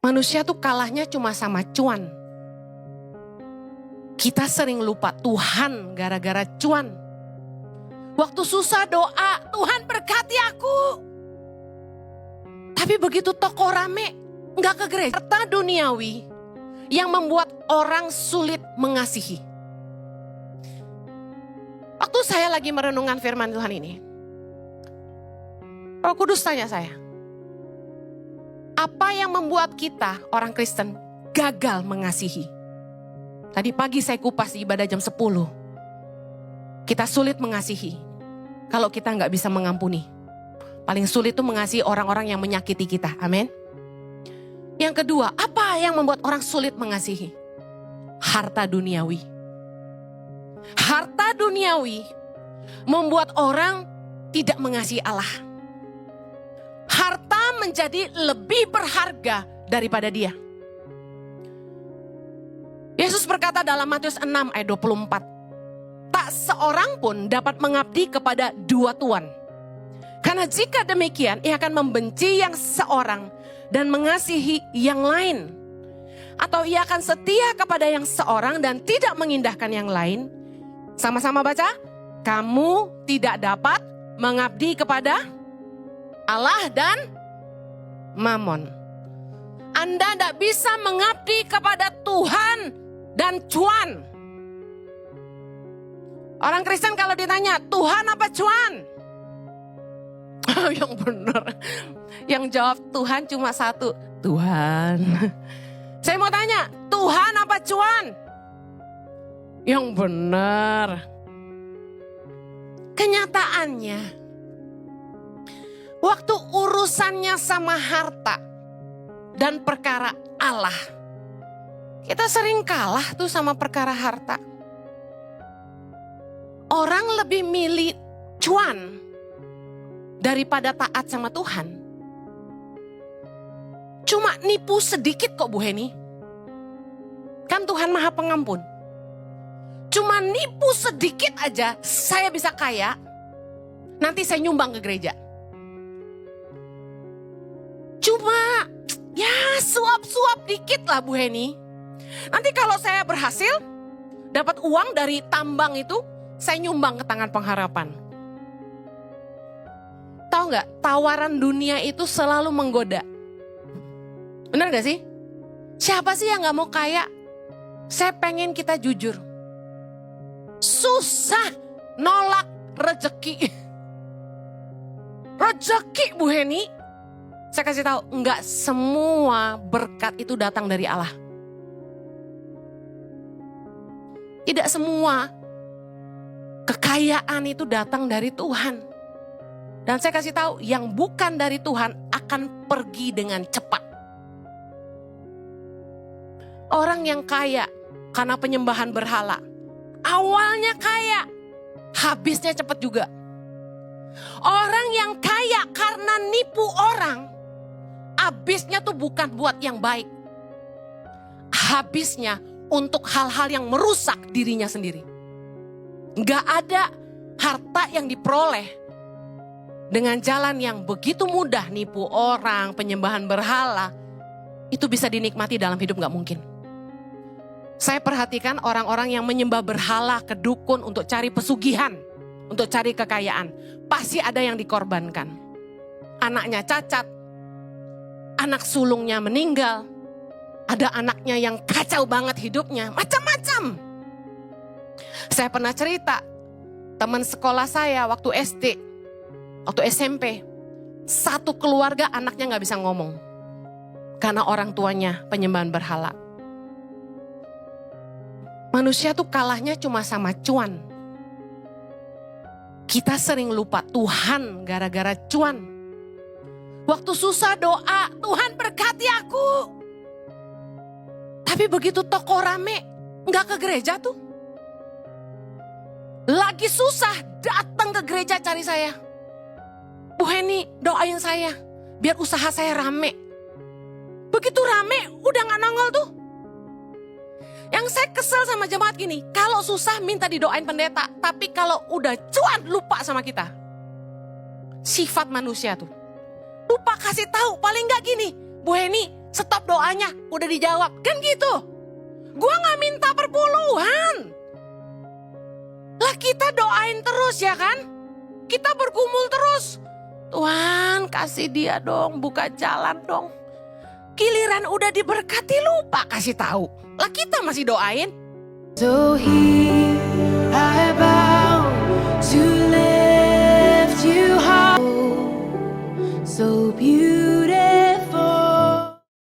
Manusia tuh kalahnya cuma sama cuan. Kita sering lupa Tuhan gara-gara cuan. Waktu susah doa, Tuhan berkati aku. Tapi begitu toko rame, nggak ke gereja. Harta duniawi yang membuat orang sulit mengasihi. Waktu saya lagi merenungkan firman Tuhan ini, Roh Kudus tanya saya, apa yang membuat kita orang Kristen gagal mengasihi? Tadi pagi saya kupas di ibadah jam 10. Kita sulit mengasihi kalau kita nggak bisa mengampuni. Paling sulit itu mengasihi orang-orang yang menyakiti kita. Amin. Yang kedua, apa yang membuat orang sulit mengasihi? Harta duniawi. Harta duniawi membuat orang tidak mengasihi Allah. Harta menjadi lebih berharga daripada dia. Yesus berkata dalam Matius 6 ayat 24. Tak seorang pun dapat mengabdi kepada dua tuan. Karena jika demikian, ia akan membenci yang seorang dan mengasihi yang lain. Atau ia akan setia kepada yang seorang dan tidak mengindahkan yang lain. Sama-sama baca. Kamu tidak dapat mengabdi kepada Allah dan Mammon. Anda tidak bisa mengabdi kepada Tuhan dan cuan. Orang Kristen kalau ditanya, Tuhan apa cuan? Yang benar. Yang jawab Tuhan cuma satu, Tuhan. Saya mau tanya, Tuhan apa cuan? Yang benar. Kenyataannya, waktu urusannya sama harta dan perkara Allah, kita sering kalah tuh sama perkara harta. Orang lebih milih cuan daripada taat sama Tuhan. Cuma nipu sedikit kok Bu Heni. Kan Tuhan Maha Pengampun. Cuma nipu sedikit aja saya bisa kaya. Nanti saya nyumbang ke gereja. Cuma ya suap-suap dikit lah Bu Heni. Nanti kalau saya berhasil dapat uang dari tambang itu, saya nyumbang ke tangan pengharapan. Tahu nggak, tawaran dunia itu selalu menggoda. Benar gak sih? Siapa sih yang gak mau kaya? Saya pengen kita jujur. Susah nolak rezeki. Rezeki Bu Heni, saya kasih tahu, nggak semua berkat itu datang dari Allah. Tidak semua kekayaan itu datang dari Tuhan. Dan saya kasih tahu, yang bukan dari Tuhan akan pergi dengan cepat. Orang yang kaya karena penyembahan berhala, awalnya kaya, habisnya cepat juga. Orang yang kaya karena nipu orang, habisnya tuh bukan buat yang baik. Habisnya untuk hal-hal yang merusak dirinya sendiri. Gak ada harta yang diperoleh dengan jalan yang begitu mudah, nipu orang, penyembahan berhala, itu bisa dinikmati dalam hidup gak mungkin. Saya perhatikan orang-orang yang menyembah berhala ke dukun untuk cari pesugihan, untuk cari kekayaan. Pasti ada yang dikorbankan. Anaknya cacat, anak sulungnya meninggal, ada anaknya yang kacau banget hidupnya, macam-macam. Saya pernah cerita, teman sekolah saya waktu SD, waktu SMP, satu keluarga anaknya gak bisa ngomong. Karena orang tuanya penyembahan berhala. Manusia tuh kalahnya cuma sama cuan. Kita sering lupa Tuhan gara-gara cuan. Waktu susah doa, Tuhan berkati aku. Tapi begitu toko rame, gak ke gereja tuh. Lagi susah datang ke gereja cari saya. Bu Heni, doain saya biar usaha saya rame. Begitu rame udah gak nongol tuh. Yang saya kesel sama jemaat gini, kalau susah minta didoain pendeta, tapi kalau udah cuan lupa sama kita. Sifat manusia tuh. Lupa kasih tahu, paling gak gini, Bu Heni, stop doanya, udah dijawab. Kan gitu. Gua gak minta perpuluhan. Lah kita doain terus ya kan? Kita bergumul terus. Tuhan kasih dia dong, buka jalan dong. Giliran udah diberkati lupa kasih tahu. Lah kita masih doain. So he